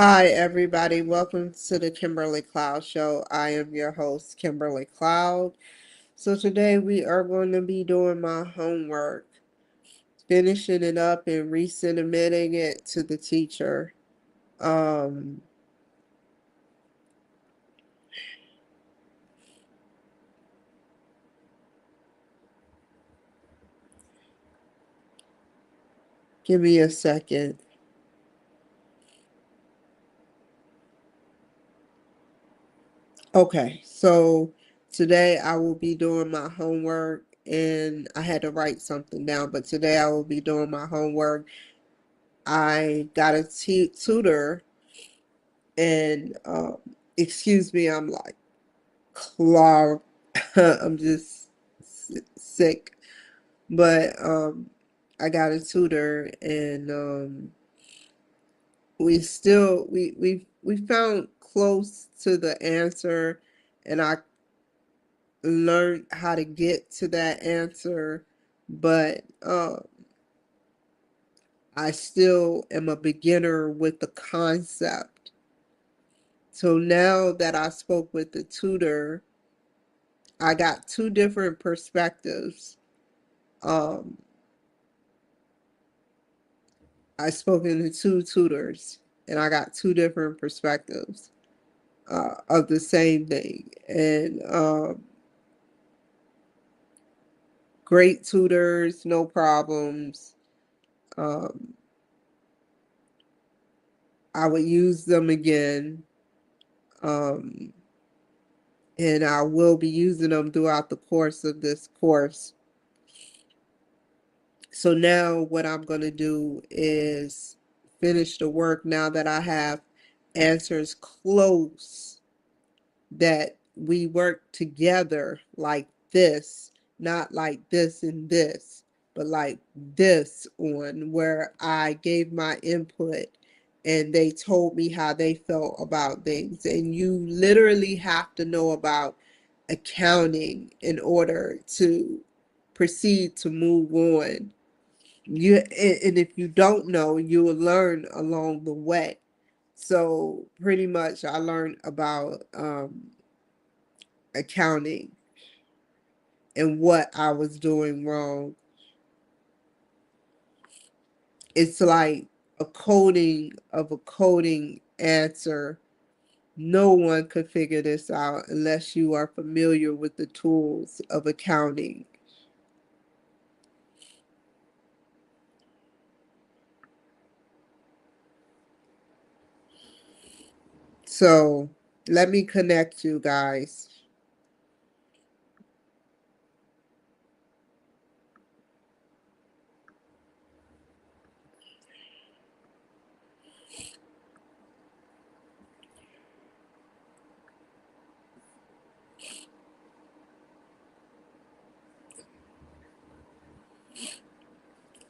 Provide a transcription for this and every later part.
Hi, everybody. Welcome to the Kimberly Cloud Show. I am your host, Kimberly Cloud. So, today we are going to be doing my homework, finishing it up and resubmitting it to the teacher. Um, Give me a second. Okay, so today I will be doing my homework and I had to write something down, but today I will be doing my homework. I got a tutor and excuse me, I'm like Clark. I'm just sick, but I got a tutor, and we found close to the answer, and I learned how to get to that answer, but I still am a beginner with the concept. So now that I spoke with the tutor, I got two different perspectives. Um, I spoken to two tutors, and I got two different perspectives of the same thing. And great tutors, no problems. Um, I would use them again, um, and I will be using them throughout the course of this course. So now what I'm going to do is finish the work now that I have answers close, that we work together like this, not like this and this, but like this, on where I gave my input and they told me how they felt about things. And you literally have to know about accounting in order to proceed to move on. And if you don't know, you will learn along the way. So pretty much I learned about accounting and what I was doing wrong. It's like a coding of a coding answer. No one could figure this out unless you are familiar with the tools of accounting. So let me connect you guys.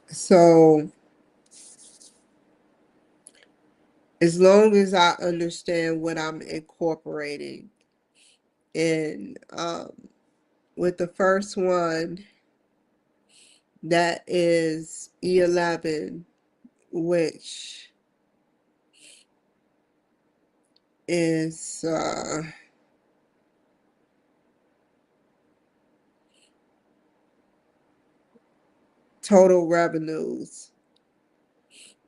So as long as I understand what I'm incorporating, and with the first one, that is E11, which is total revenues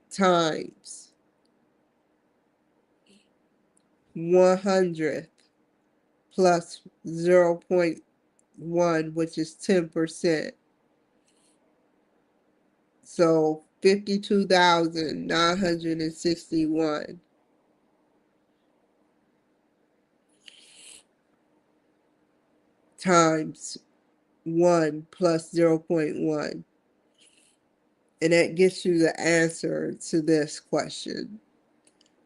times 100 plus 0.1, which is 10%. So 52,961 times 1 plus 0.1. And that gets you the answer to this question.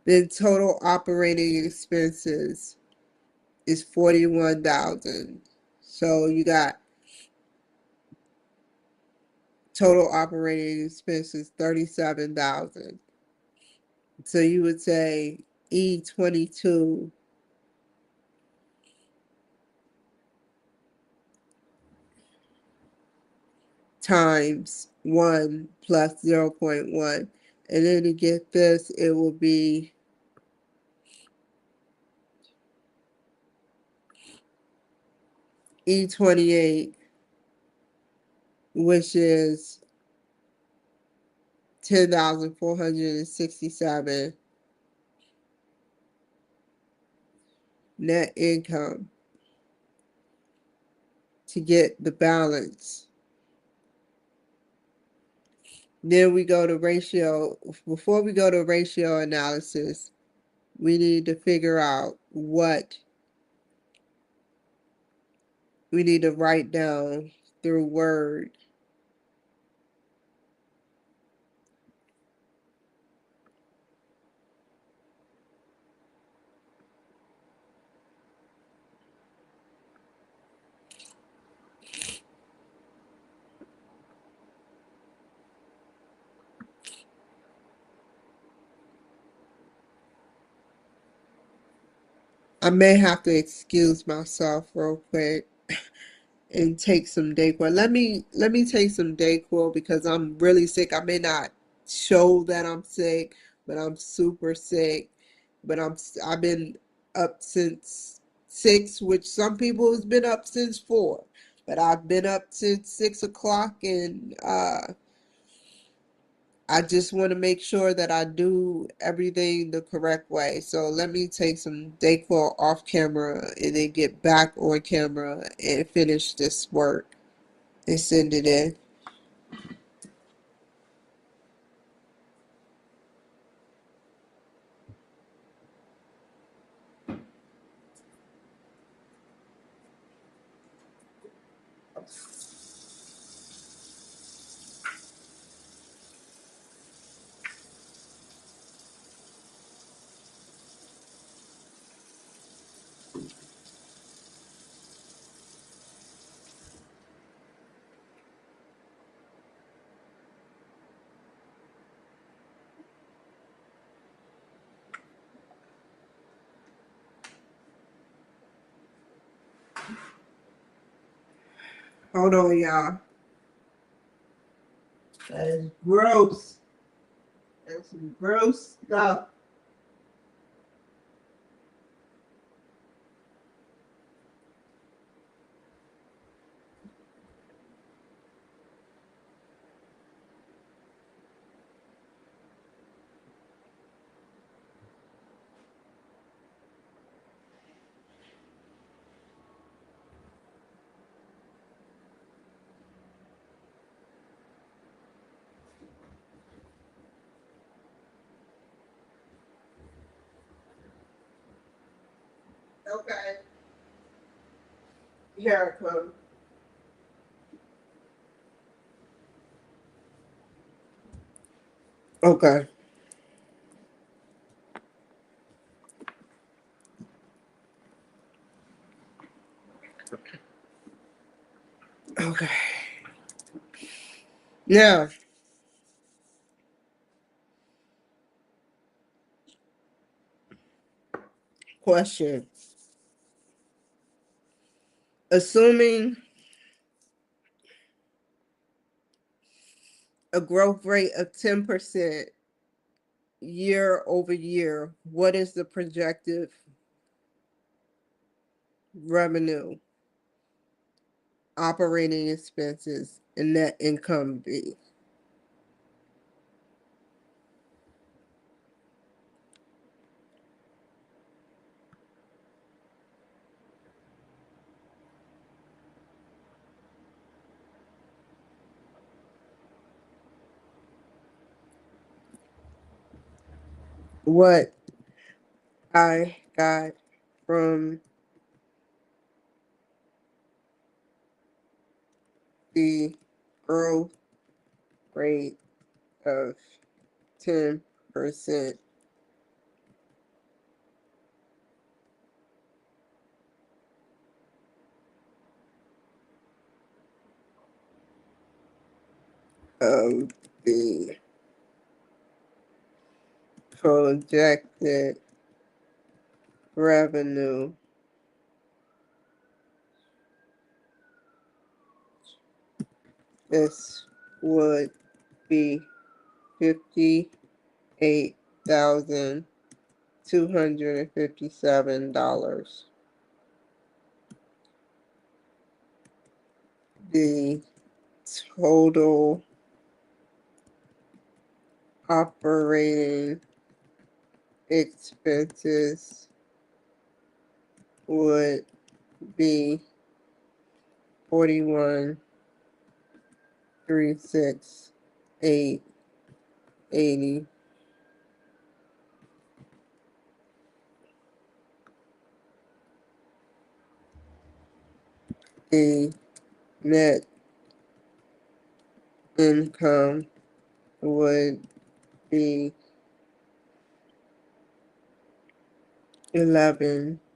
Then total operating expenses is 41,000. So you got total operating expenses 37,000. So you would say E22 times 1 plus 0.1. And then to get this, it will be E28, which is 10,467 net income to get the balance. Then we go to ratio. Before we go to ratio analysis, we need to figure out what we need to write down through Word. I may have to excuse myself real quick and take some Dayquil. Let me take some Dayquil because I'm really sick. I may not show that I'm sick, but I'm super sick. But I've been up since 6, which some people has been up since 4. But I've been up since 6 o'clock, and I just want to make sure that I do everything the correct way. So let me take some Dayquil off camera and then get back on camera and finish this work and send it in. Hold on, y'all. That is gross. That's some gross stuff. Okay. Here it comes. Okay. Okay. Now, question. Assuming a growth rate of 10% year over year, what is the projected revenue, operating expenses, and net income be? What I got from the growth rate of 10% of the projected revenue this would be $58,257. the total operating expenses would be 41,368.80. The net income would be 11,513.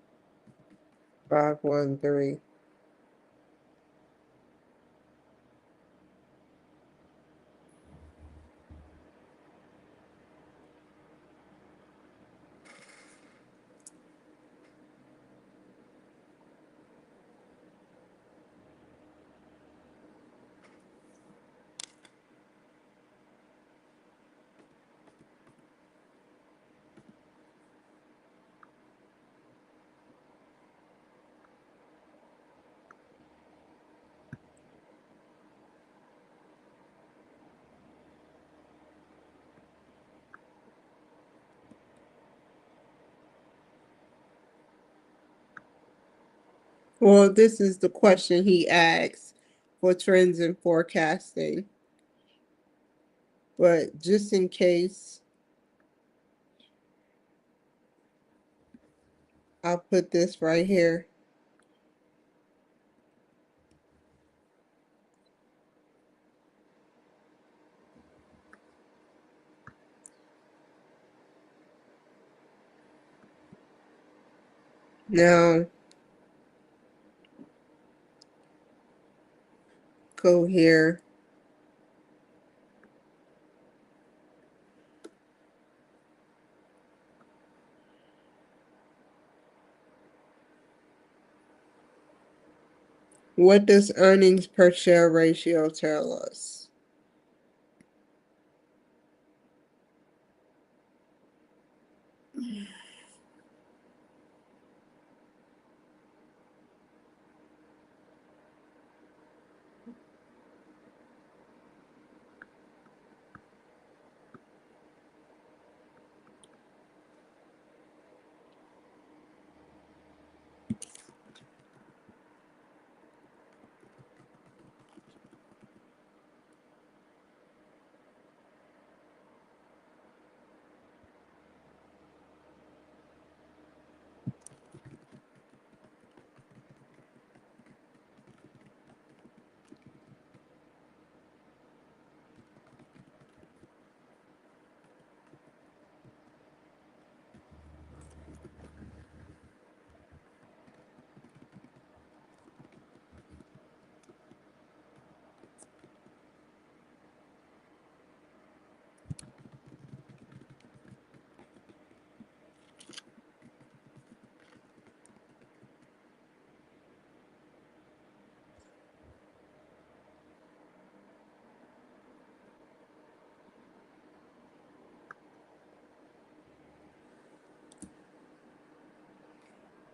Well, this is the question he asks for trends and forecasting. But just in case, I'll put this right here. Now, go here. What does earnings per share ratio tell us?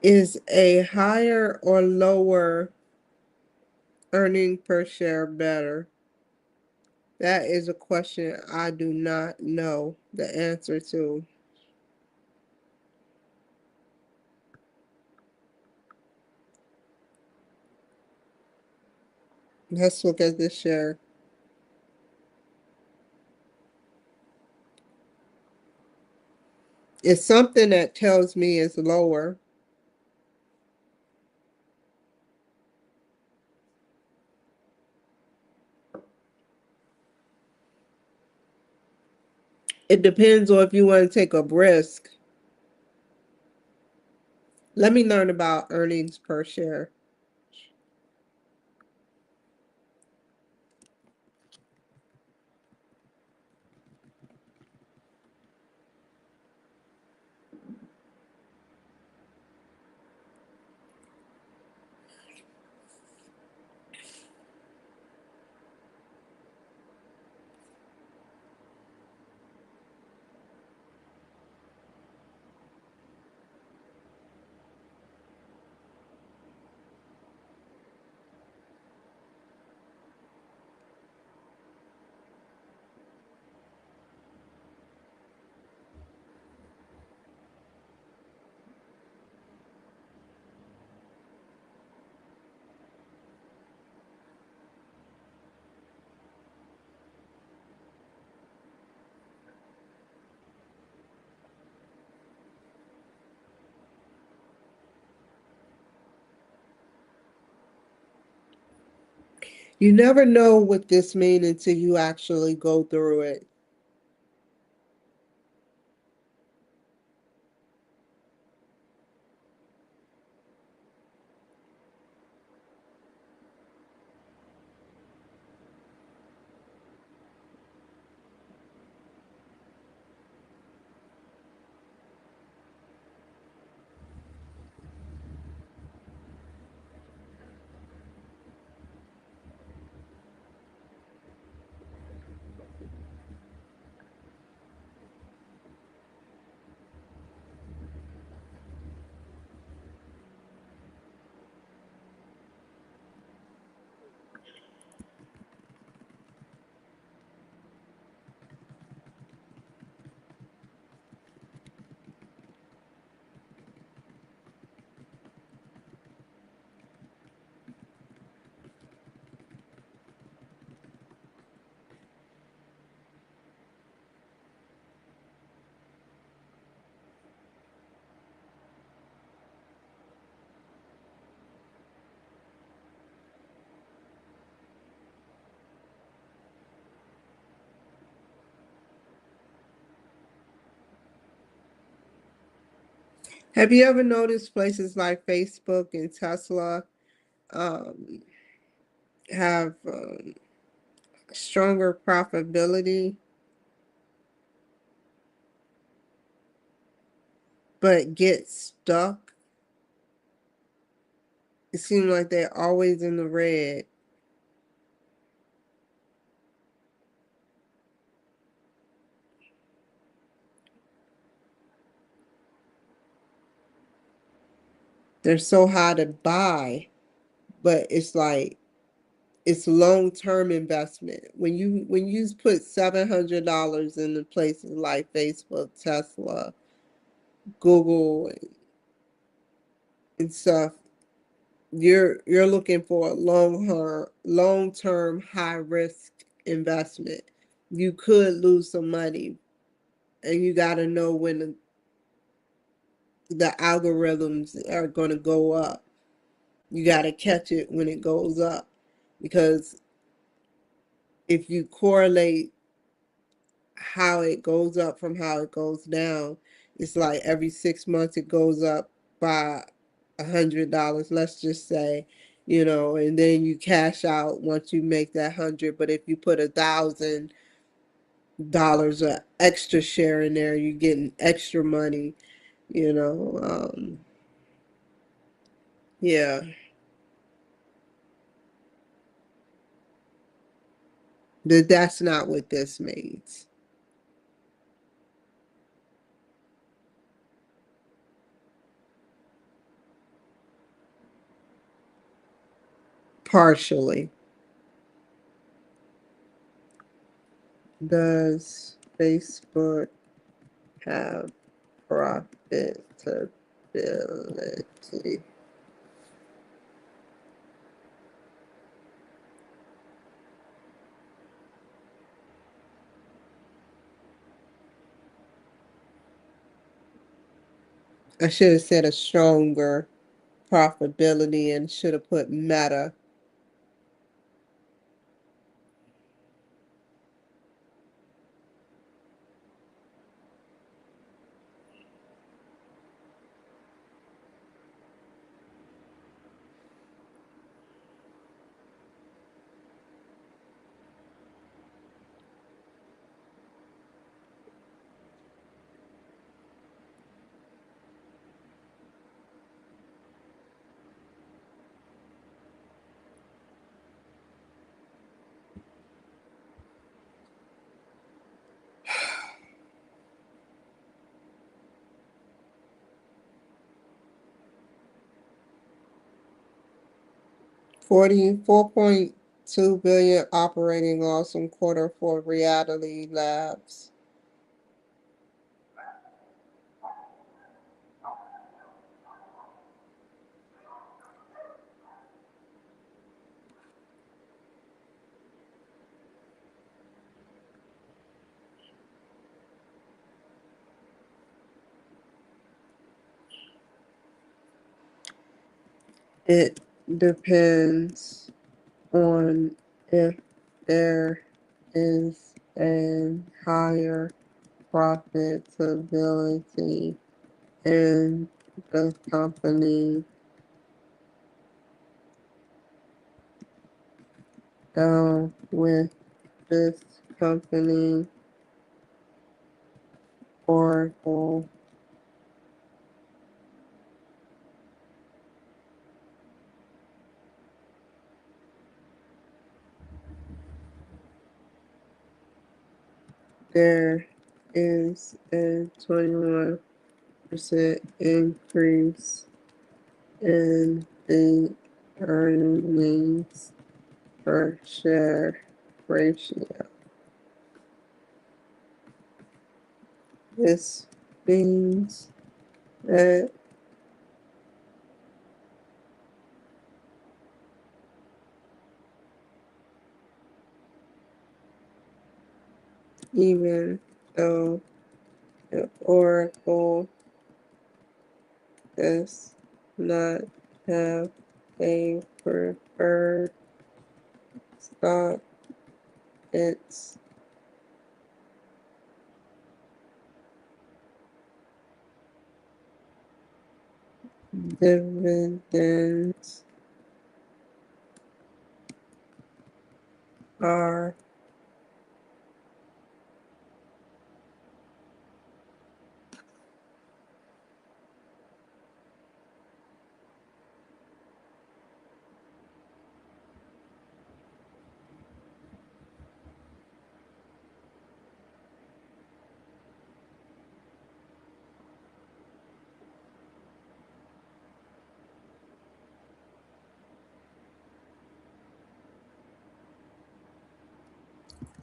Is a higher or lower earning per share better? That is a question I do not know the answer to. Let's look at this share. It's something that tells me it's lower. It depends on if you want to take a risk. Let me learn about earnings per share. You never know what this means until you actually go through it. Have you ever noticed places like Facebook and Tesla um, have stronger profitability, but get stuck? It seems like they're always in the red. They're so hard to buy, but it's like it's long-term investment. When you put $700 into places like Facebook, Tesla, Google, and stuff, you're looking for a long-term high risk investment. You could lose some money, and you got to know when the algorithms are going to go up. You got to catch it when it goes up, because if you correlate how it goes up from how it goes down, it's like every 6 months it goes up by $100, let's just say, and then you cash out once you make that 100. But if you put $1,000 of extra share in there, you're getting extra money, you know. Yeah, that's not what this means. Partially. Does Facebook have profitability? I should have said a stronger profitability and should have put meta. $44.2 billion operating loss in quarter for Reality Labs. It depends on if there is a higher profitability in the company, down with this company, Oracle. There is a 21% increase in the earnings per share ratio. This means that even though the Oracle does not have a preferred stock, its dividends are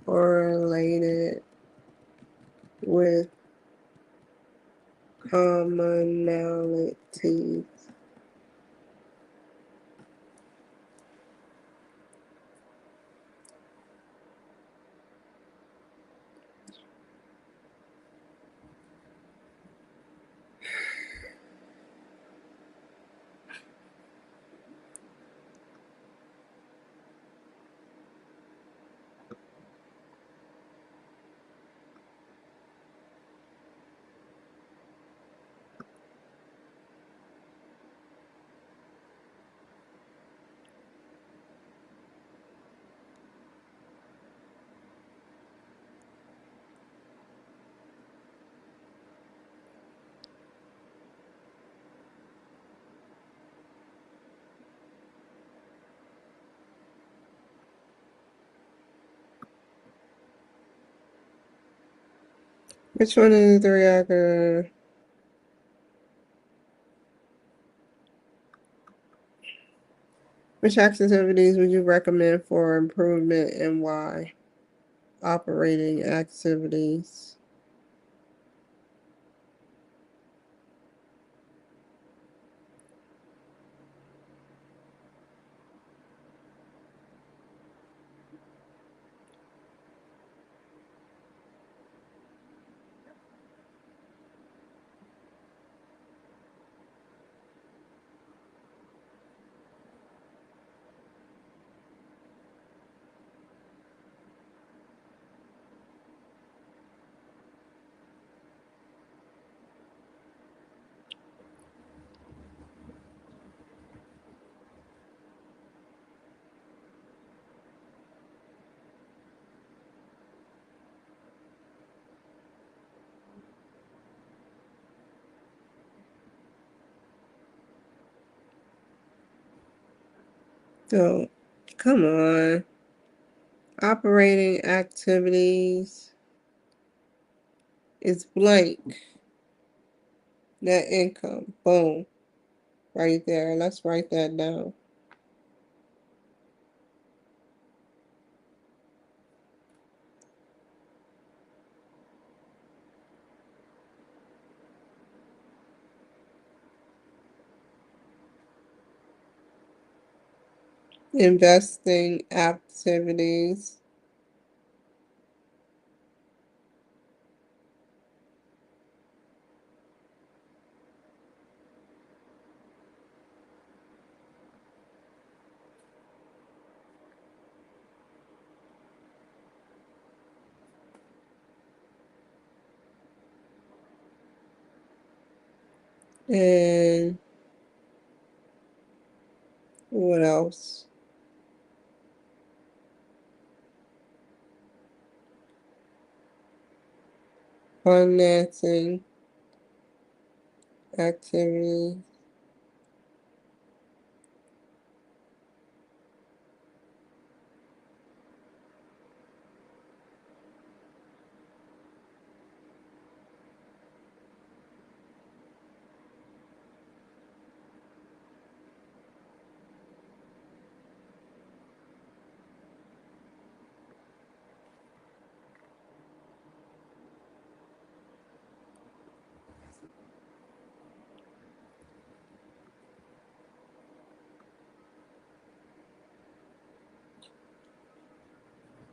correlated with commonalities. Which one of the three I could? Which activities would you recommend for improvement and why? Operating activities. So, come on. Operating activities is blank. Net income. Boom. Right there. Let's write that down. Investing activities. And what else? Financing activities.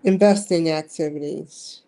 Investing activities.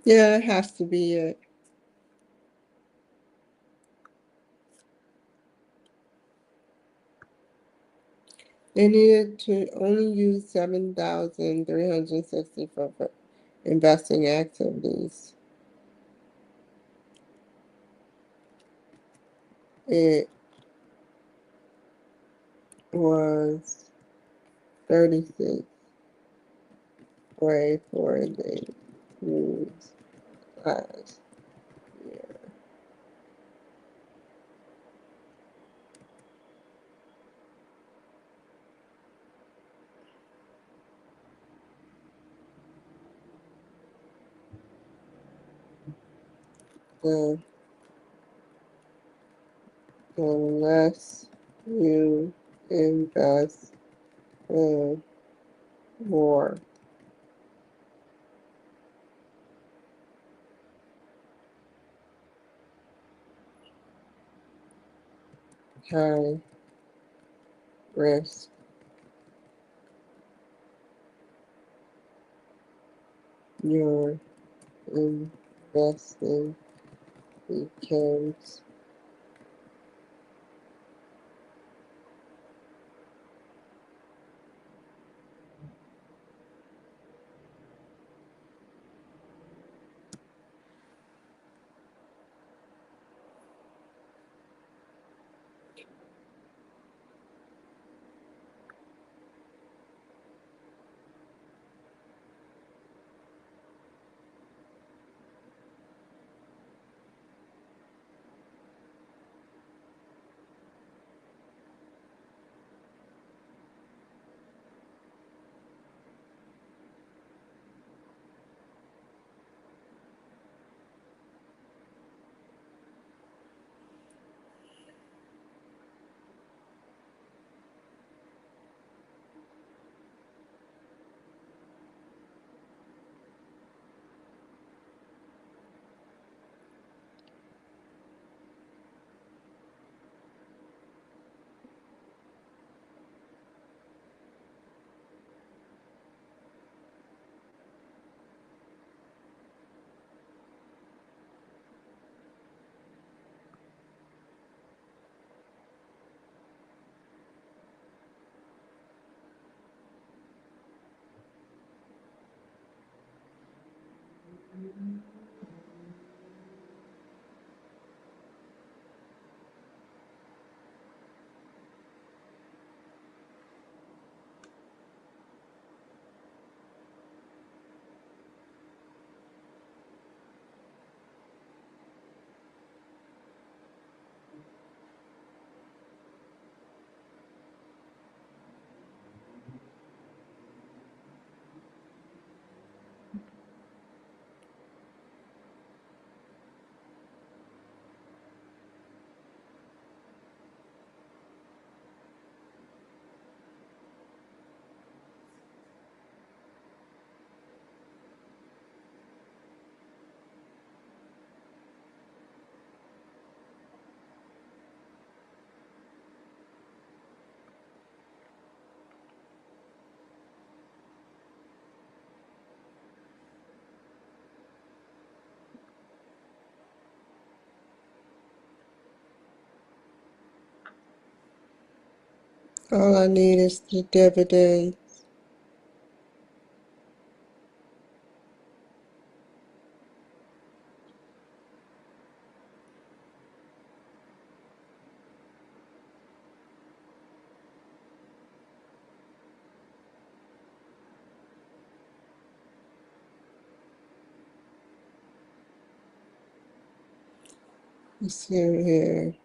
Yeah, it has to be it. They needed to only use 7,360 for investing activities. It was 36 way for the use last year. The, the less you invest, the more high risk your investing becomes. All I need is the debit day. Let's see here.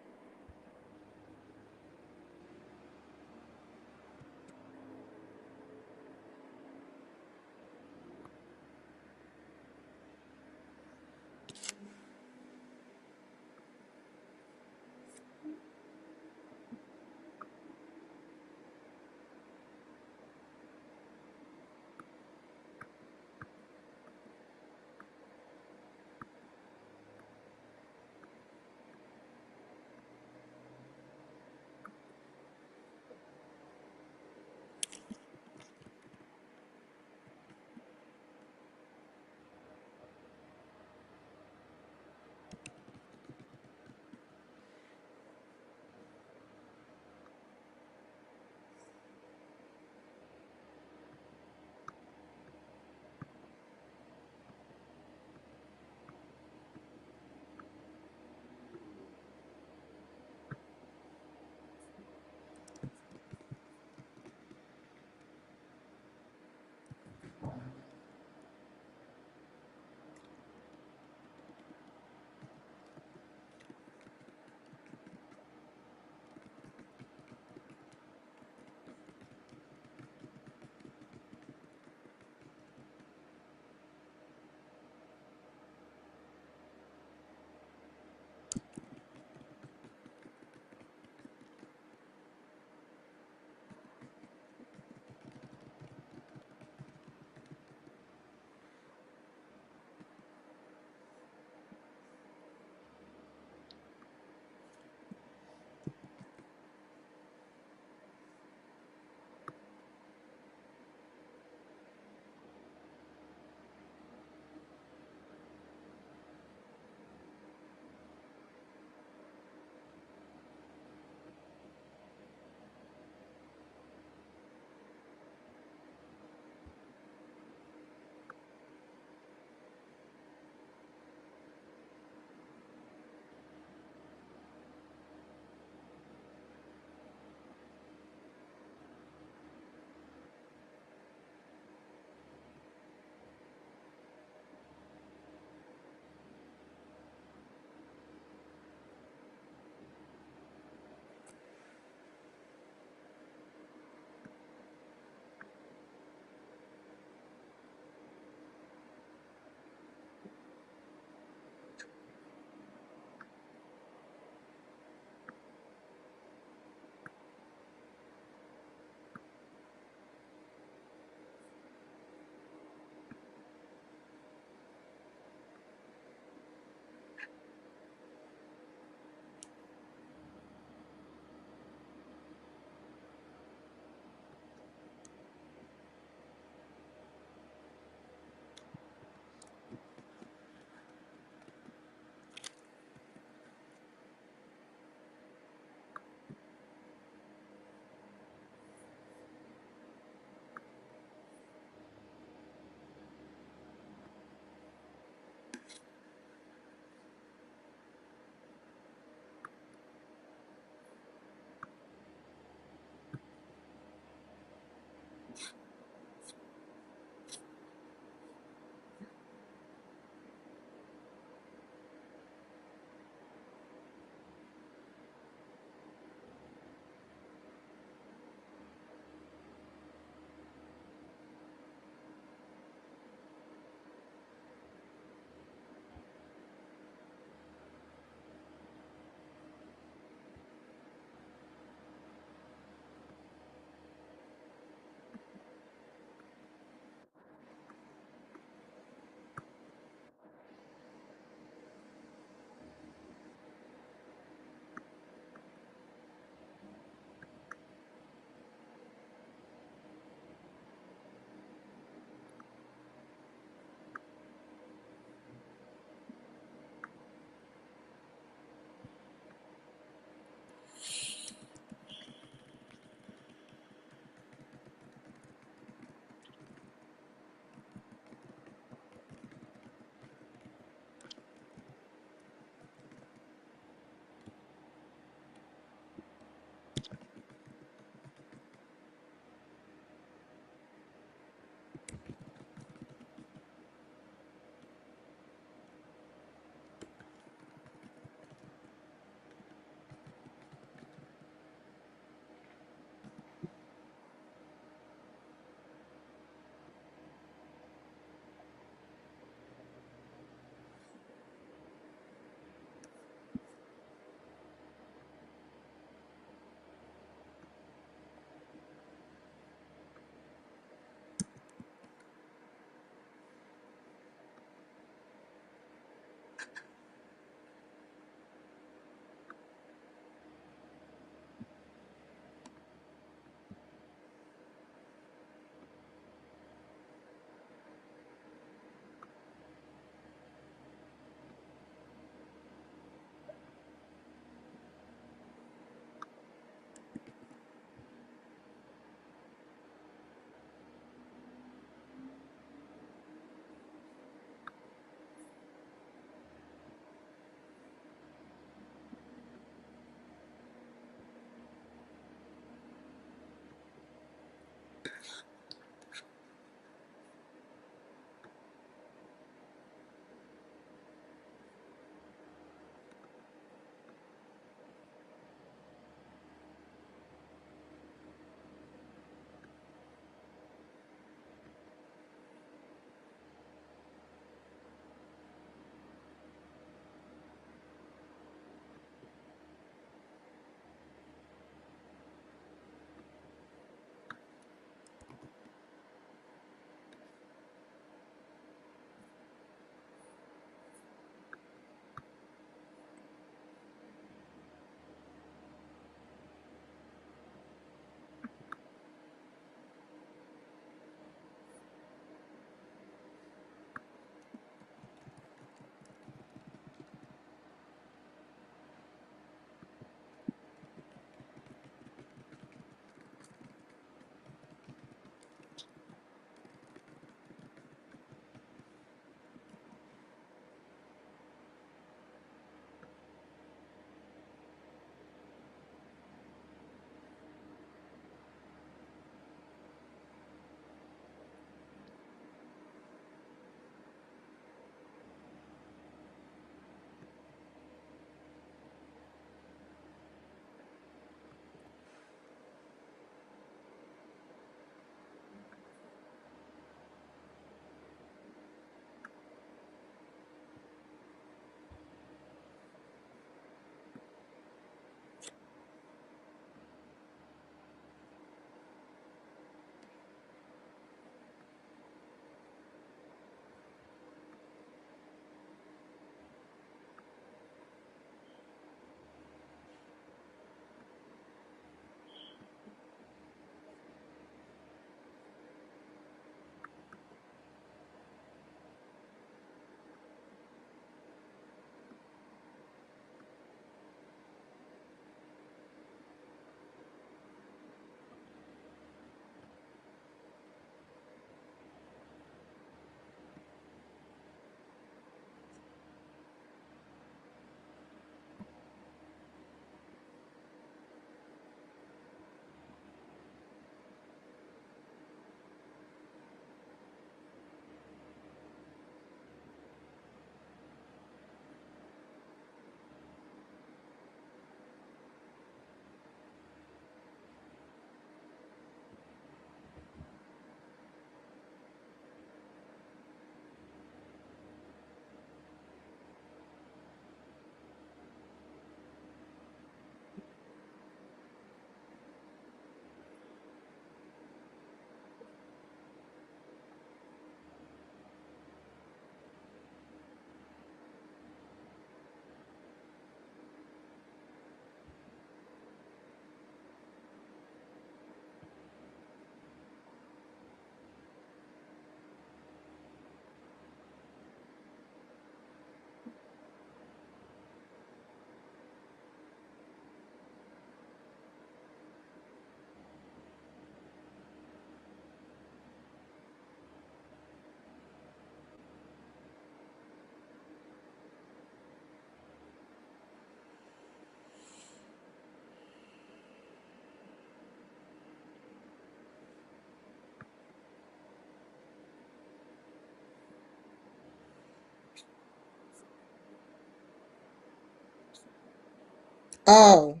Oh.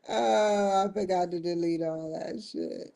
Oh, I forgot to delete all that shit.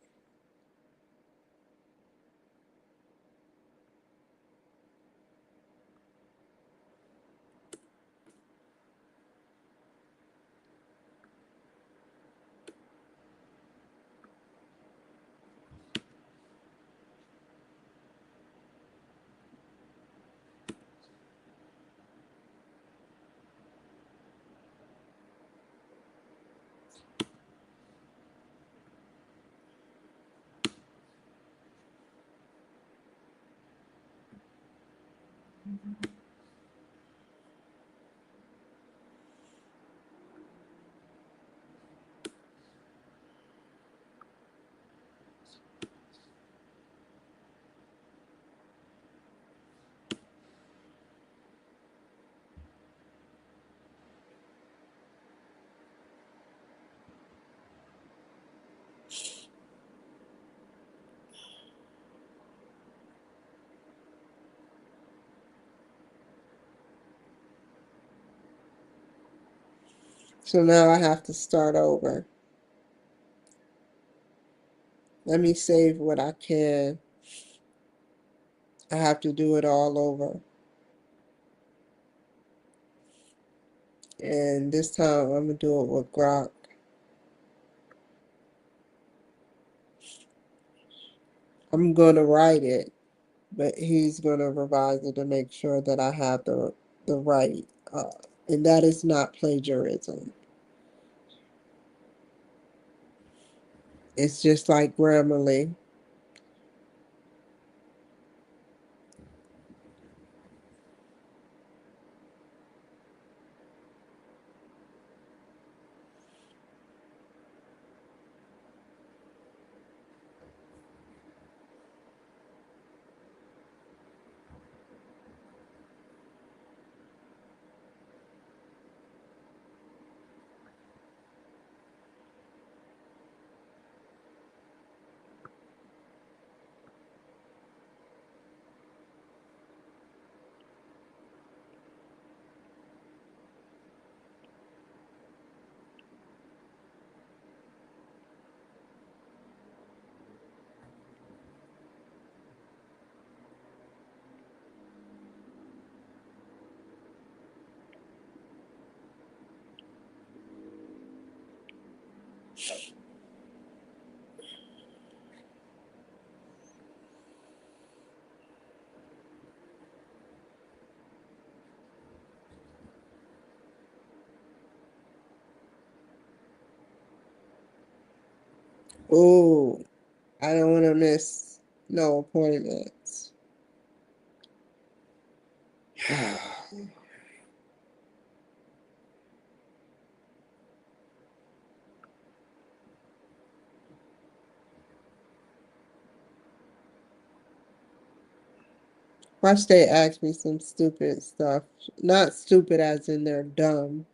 So now I have to start over. Let me save what I can. I have to do it all over. And this time I'm gonna do it with Grok. I'm gonna write it, but he's gonna revise it to make sure that I have the right and that is not plagiarism. It's just like Grammarly. Oh, I don't want to miss no appointments. Watch they ask me some stupid stuff. Not stupid as in they're dumb,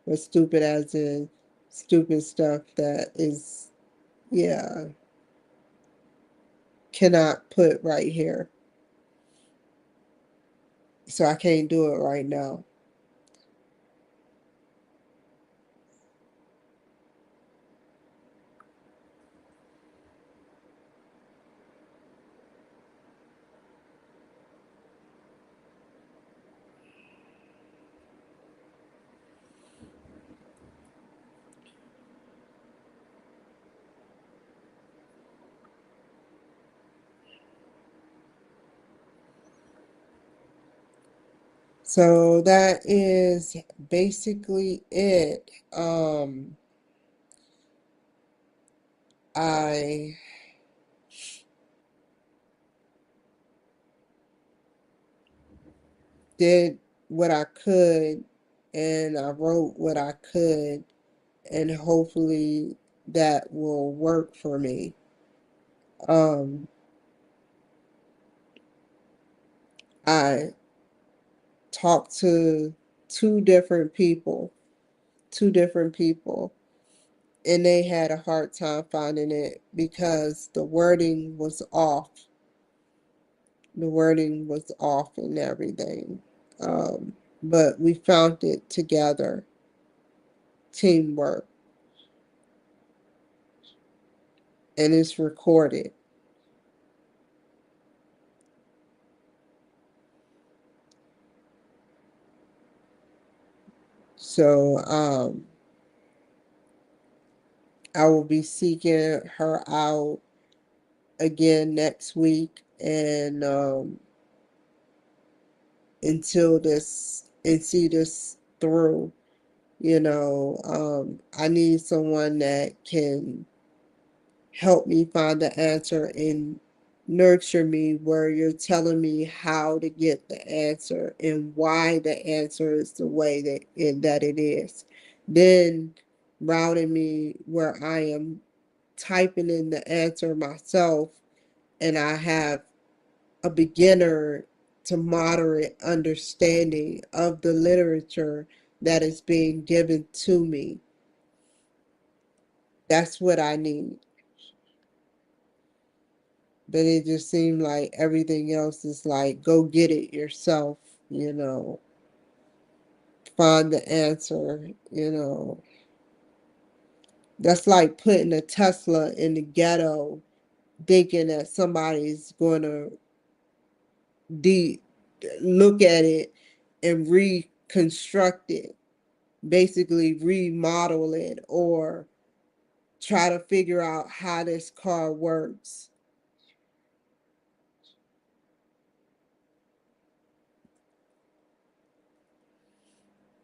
but stupid as in stupid stuff that is, yeah, cannot put right here. So I can't do it right now. So that is basically it. I did what I could and I wrote what I could, and hopefully that will work for me. Um, I talked to two different people, two different people, and they had a hard time finding it because the wording was off. The wording was off and everything. Um, but we found it together, teamwork, and it's recorded. So I will be seeking her out again next week, and until this and see this through. I need someone that can help me find the answer and nurture me, where you're telling me how to get the answer and why the answer is the way that it is. Then routing me where I am typing in the answer myself, and I have a beginner to moderate understanding of the literature that is being given to me. That's what I need. But it just seemed like everything else is like, go get it yourself, you know, find the answer, you know. That's like putting a Tesla in the ghetto, thinking that somebody's going to de- look at it and reconstruct it, basically remodel it, or try to figure out how this car works.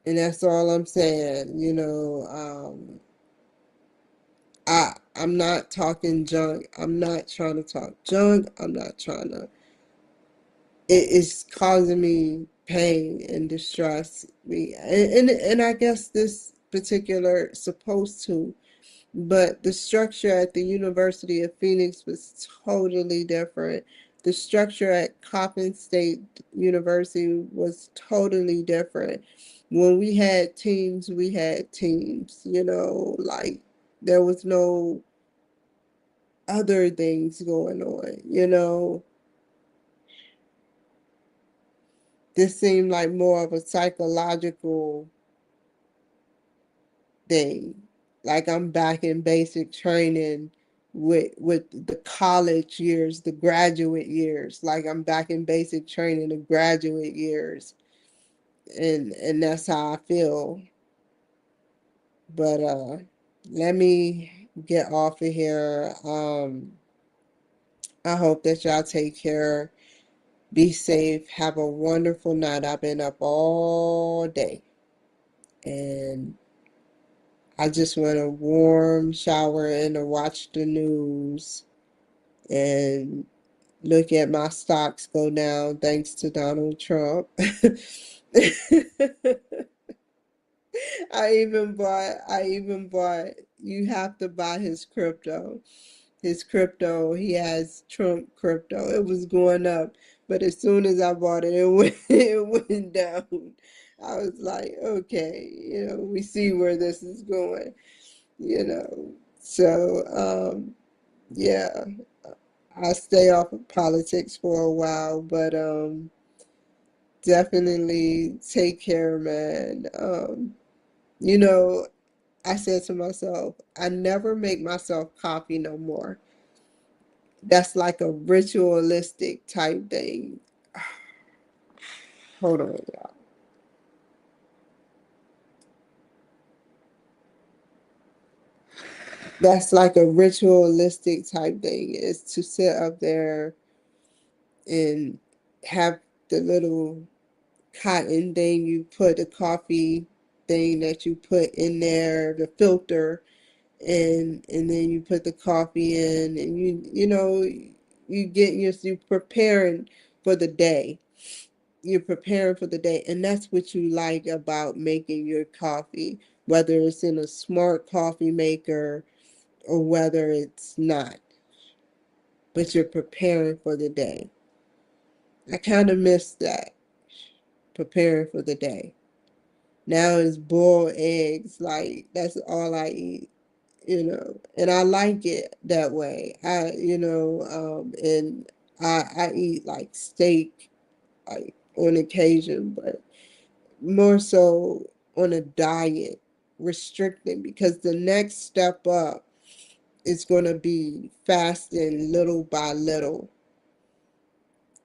And that's all I'm saying. I'm not talking junk. I'm not trying to talk junk. I'm not trying to. It is causing me pain and distress. Me, and I guess this particular supposed to, but the structure at the University of Phoenix was totally different. The structure at Coppin State University was totally different. When we had teams, we had teams, like there was no other things going on. This seemed like more of a psychological thing. Like I'm back in basic training with the college years, the graduate years. Like I'm back in basic training, the graduate years. And that's how I feel. But let me get off of here. I hope that y'all take care. Be safe. Have a wonderful night. I've been up all day, and I just want a warm shower and to watch the news and look at my stocks go down thanks to Donald Trump. I even bought, you have to buy his crypto. His crypto, he has Trump crypto. It was going up, but as soon as I bought it, it went down. I was like, okay, we see where this is going, you know. So, yeah, I'll stay off of politics for a while, but definitely take care, man. You know, I said to myself, I never make myself coffee no more. That's like a ritualistic type thing. Hold on, y'all. That's like a ritualistic type thing, is to sit up there and have the little cotton thing you put, the coffee thing that you put in there, the filter, and then you put the coffee in, and you preparing for the day. You're preparing for the day, and that's what you like about making your coffee, whether it's in a smart coffee maker or whether it's not, but you're preparing for the day. I kind of miss that, preparing for the day. Now it's boiled eggs, like that's all I eat, and I like it that way. And I eat like steak, like on occasion, but more so on a diet, restricting, because the next step up is going to be fasting little by little.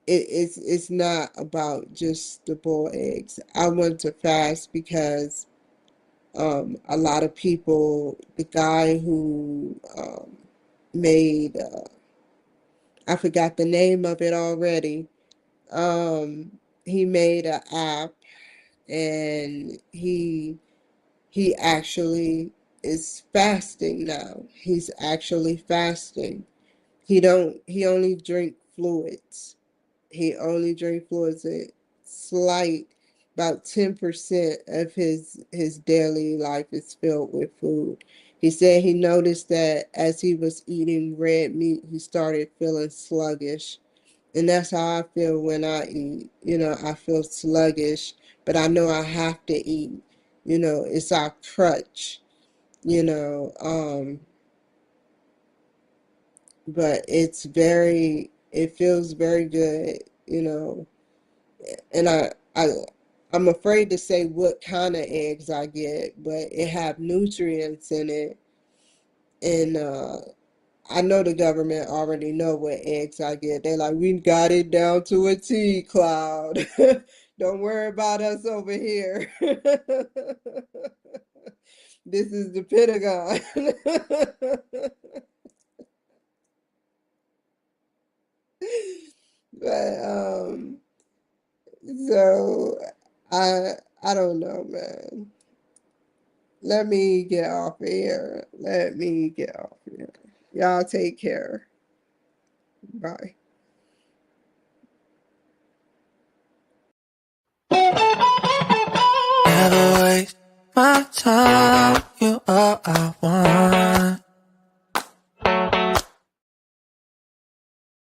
It's not about just the boiled eggs. I want to fast because a lot of people, the guy who made, I forgot the name of it already. He made an app, and he actually is fasting now. He's actually fasting. He only drink fluids. He only drink fluids. A slight, about 10% of his daily life is filled with food. He said he noticed that as he was eating red meat, he started feeling sluggish. And that's how I feel when I eat. I feel sluggish, but I know I have to eat. It's our crutch, you know. But it feels very good. And I'm afraid to say what kind of eggs I get, but it have nutrients in it. And I know the government already know what eggs I get. They're like, we got it down to a T, Cloud. Don't worry about us over here. This is the Pentagon. But so I I don't know, man. Let me get off here. Let me get off here. Y'all take care. Bye. Never waste my time, you are I want.